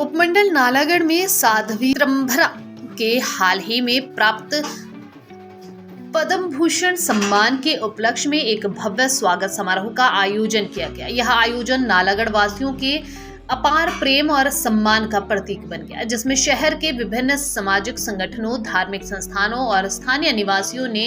उपमंडल नालागढ़ में साध्वी त्र्यंबरा के हाल ही में प्राप्त पद्म भूषण सम्मान के उपलक्ष्य में एक भव्य स्वागत समारोह का आयोजन किया गया। यह आयोजन नालागढ़ वासियों के अपार प्रेम और सम्मान का प्रतीक बन गया, जिसमें शहर के विभिन्न सामाजिक संगठनों, धार्मिक संस्थानों और स्थानीय निवासियों ने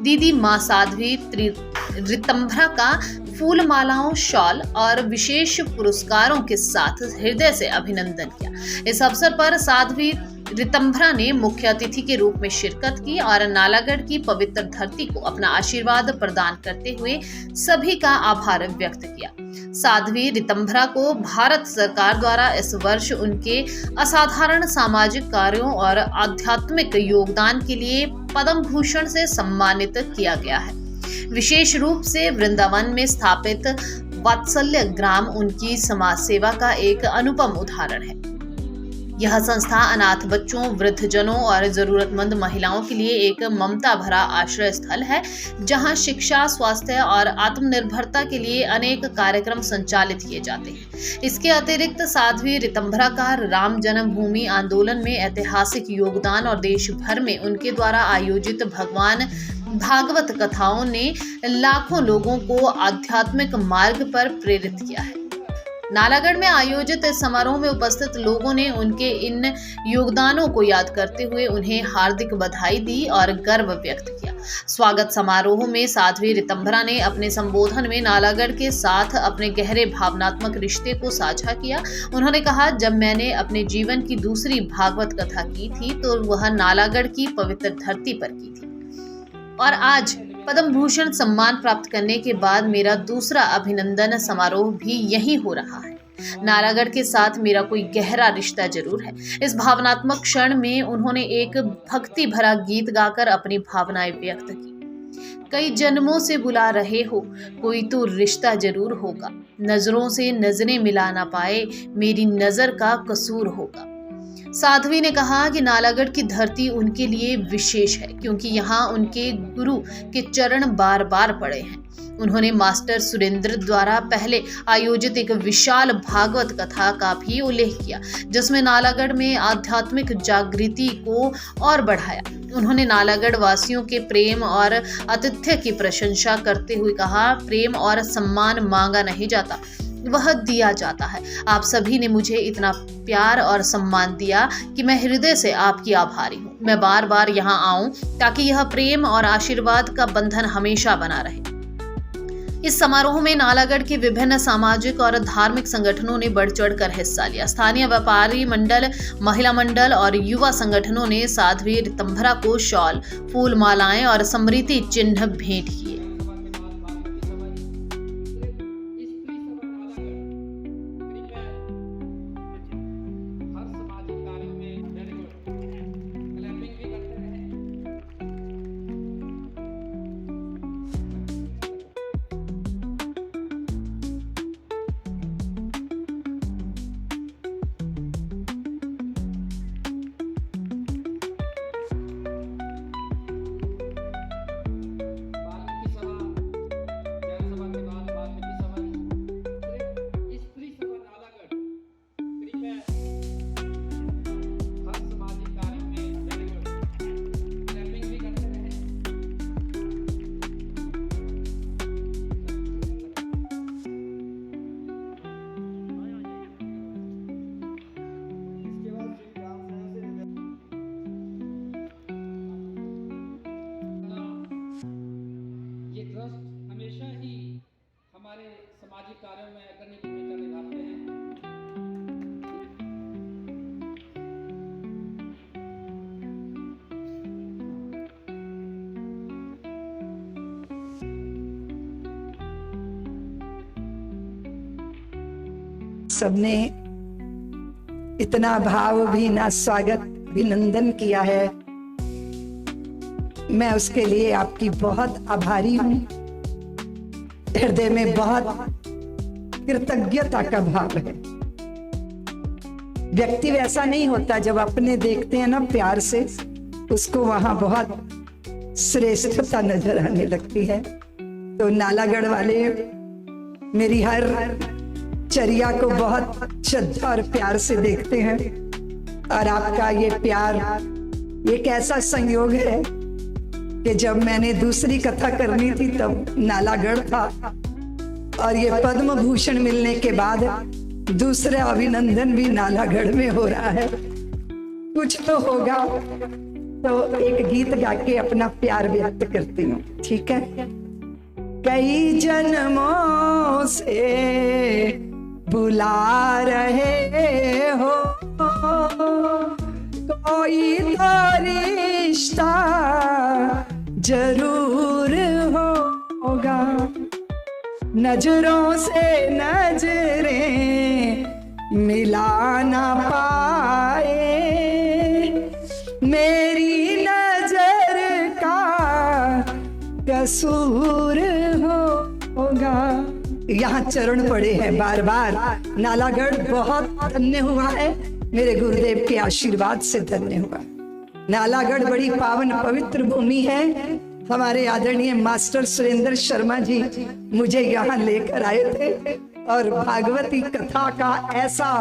दीदी मां साध्वी त्र्यंबरा का फूल मालाओं, शॉल और विशेष पुरस्कारों के साथ हृदय से अभिनंदन किया। इस अवसर पर साध्वी त्र्यंबरा ने मुख्य अतिथि के रूप में शिरकत की और नालागढ़ की पवित्र धरती को अपना आशीर्वाद प्रदान करते हुए सभी का आभार व्यक्त किया। साध्वी त्र्यंबरा को भारत सरकार द्वारा इस वर्ष उनके असाधारण सामाजिक कार्यों और आध्यात्मिक योगदान के लिए पद्म भूषण से सम्मानित किया गया है। विशेष रूप से वृंदावन में स्थापित वात्सल्य ग्राम उनकी समाज सेवा का एक अनुपम उदाहरण है। यह संस्था अनाथ बच्चों, वृद्धजनों और जरूरतमंद महिलाओं के लिए एक ममता भरा आश्रय स्थल है, जहां शिक्षा, स्वास्थ्य और आत्मनिर्भरता के लिए अनेक कार्यक्रम संचालित किए जाते हैं। इसके अतिरिक्त साध्वी त्र्यंबरा का राम जन्मभूमि आंदोलन में ऐतिहासिक योगदान और देश भर में उनके द्वारा आयोजित भगवान भागवत कथाओं ने लाखों लोगों को आध्यात्मिक मार्ग पर प्रेरित किया है। नालागढ़ में आयोजित इस समारोह में उपस्थित लोगों ने उनके इन योगदानों को याद करते हुए उन्हें हार्दिक बधाई दी और गर्व व्यक्त किया। स्वागत समारोह में साध्वी त्र्यंबरा ने अपने संबोधन में नालागढ़ के साथ अपने गहरे भावनात्मक रिश्ते को साझा किया। उन्होंने कहा, जब मैंने अपने जीवन की दूसरी भागवत कथा की थी तो वह नालागढ़ की पवित्र धरती पर की थी, और आज पद्म भूषण सम्मान प्राप्त करने के बाद मेरा दूसरा अभिनंदन समारोह भी यही हो रहा है। नालागढ़ के साथ मेरा कोई गहरा रिश्ता जरूर है। इस भावनात्मक क्षण में उन्होंने एक भक्ति भरा गीत गाकर अपनी भावनाएं व्यक्त की। कई जन्मों से बुला रहे हो, कोई तो रिश्ता जरूर होगा, नजरों से नजरें मिला ना पाए, मेरी नजर का कसूर होगा। साध्वी ने कहा कि नालागढ़ की धरती उनके लिए विशेष है, क्योंकि यहाँ उनके गुरु के चरण बार बार पड़े हैं। उन्होंने मास्टर सुरेंद्र द्वारा पहले आयोजित एक विशाल भागवत कथा का भी उल्लेख किया, जिसमें नालागढ़ में आध्यात्मिक जागृति को और बढ़ाया। उन्होंने नालागढ़ वासियों के प्रेम और आतिथ्य की प्रशंसा करते हुए कहा, प्रेम और सम्मान मांगा नहीं जाता, वह दिया जाता है। आप सभी ने मुझे इतना प्यार और सम्मान दिया कि मैं हृदय से आपकी आभारी हूँ। मैं बार बार यहाँ आऊं ताकि यह प्रेम और आशीर्वाद का बंधन हमेशा बना रहे। इस समारोह में नालागढ़ के विभिन्न सामाजिक और धार्मिक संगठनों ने बढ़ चढ़कर हिस्सा लिया। स्थानीय व्यापारी मंडल, महिला मंडल और युवा संगठनों ने साध्वी त्र्यंबरा को शॉल, फूल मालाएं और स्मृति चिन्ह भेंट किए। हमेशा ही हमारे सामाजिक कार्यों में अग्रणी भूमिका निभाते हैं। सबने इतना भावभीना स्वागत अभिनंदन किया है, मैं उसके लिए आपकी बहुत आभारी हूँ। हृदय में बहुत कृतज्ञता का भाव है। व्यक्ति वैसा नहीं होता, जब अपने देखते हैं ना प्यार से, उसको वहां बहुत श्रेष्ठता नजर आने लगती है। तो नालागढ़ वाले मेरी हर चर्या को बहुत श्रद्धा और प्यार से देखते हैं। और आपका ये प्यार एक ऐसा संयोग है कि जब मैंने दूसरी कथा करनी थी तब नालागढ़ था, और ये पद्म भूषण मिलने के बाद दूसरा अभिनंदन भी नालागढ़ में हो रहा है। कुछ तो होगा, तो एक गीत गा के अपना प्यार व्यक्त करती हूँ, ठीक है। कई जन्मों से बुला रहे हो, कोई तो रिश्ता जरूर होगा। नजरों से नजरें मिला ना पाए, मेरी नजर का कसूर होगा। यहाँ चरण पड़े हैं बार बार। नालागढ़ बहुत धन्य हुआ है, मेरे गुरुदेव के आशीर्वाद से धन्य हुआ। नालागढ़ बड़ी पावन पवित्र भूमि है। हमारे आदरणीय मास्टर सुरेंद्र शर्मा जी मुझे यहाँ लेकर आए थे, और भागवती कथा का ऐसा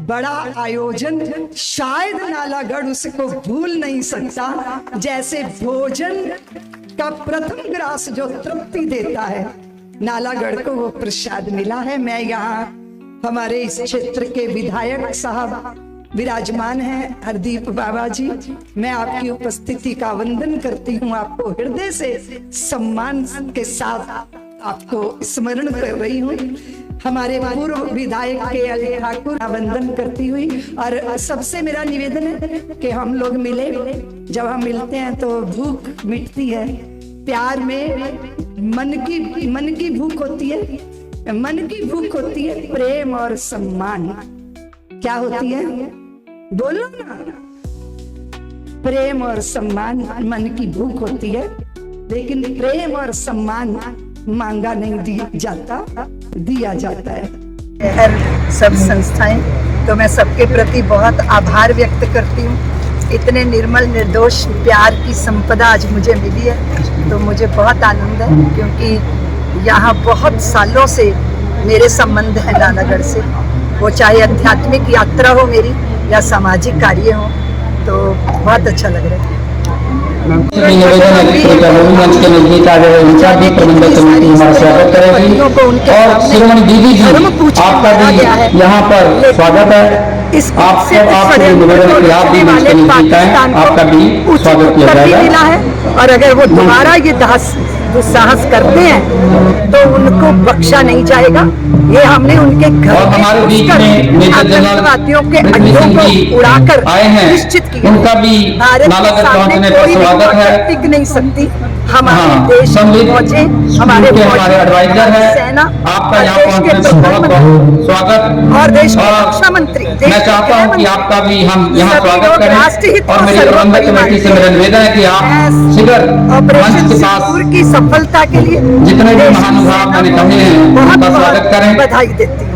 बड़ा आयोजन शायद नालागढ़ उसको भूल नहीं सकता। जैसे भोजन का प्रथम ग्रास जो तृप्ति देता है, नालागढ़ को वो प्रसाद मिला है। मैं यहाँ हमारे इस क्षेत्र के विधायक साहब विराजमान हैं, हरदीप बाबा जी, मैं आपकी उपस्थिति का वंदन करती हूँ। आपको हृदय से सम्मान के साथ आपको स्मरण कर रही हूँ। हमारे पूर्व विधायक के अली ठाकुर वंदन करती हुई। और सबसे मेरा निवेदन है कि हम लोग मिले, जब हम मिलते हैं तो भूख मिटती है। प्यार में मन की भूख होती है, मन की भूख होती है प्रेम और सम्मान। क्या होती है बोलो ना, प्रेम और सम्मान मन की भूख होती है, लेकिन प्रेम और सम्मान मांगा नहीं जाता, दिया जाता है। हर सब संस्थाएं, तो मैं सबके प्रति बहुत आभार व्यक्त करती हूँ। इतने निर्मल निर्दोष प्यार की संपदा आज मुझे मिली है, तो मुझे बहुत आनंद है, क्योंकि यहाँ बहुत सालों से मेरे संबंध है नालागढ़ से। वो चाहे आध्यात्मिक यात्रा हो मेरी या सामाजिक कार्य हो, तो बहुत अच्छा लग रहा है। निवेदन है कि मंच के नजदीक आ गए उनका भी प्रबंधक समिति हमारा स्वागत करेगी। और श्रीमती दीदी जी आपका भी यहाँ पर स्वागत है। आपसे निवेदन है कि आप भी मंच के नजदीक आए, आपका भी स्वागत किया जाएगा। और अगर वो दोबारा ये दुस्साहस करते हैं तो उनको बख्शा नहीं जाएगा। ये हमने उनके घर और हमारे बीच में आतंकवादियों के अड्डों को उड़ाकर आए हैं, निश्चित किया। उनका भी नालागढ़ पहुंचने पर स्वागत है। टिक नहीं सकती हमारे देश की फौजें, हमारे एडवाइजर है, सेना, आपका यहाँ पहुंचने पर बहुत बहुत स्वागत। और देश के रक्षा मंत्री, मैं चाहता हूँ कि आपका भी हम यहाँ स्वागत करें। और मेरी प्रबंधक कमेटी से मेरा निवेदन है कि आप शीघ्र मंच के पास की सफलता के लिए जितने भी महानुभाव मैंने कहे हैं उनका स्वागत करें। बधाई देती हूँ।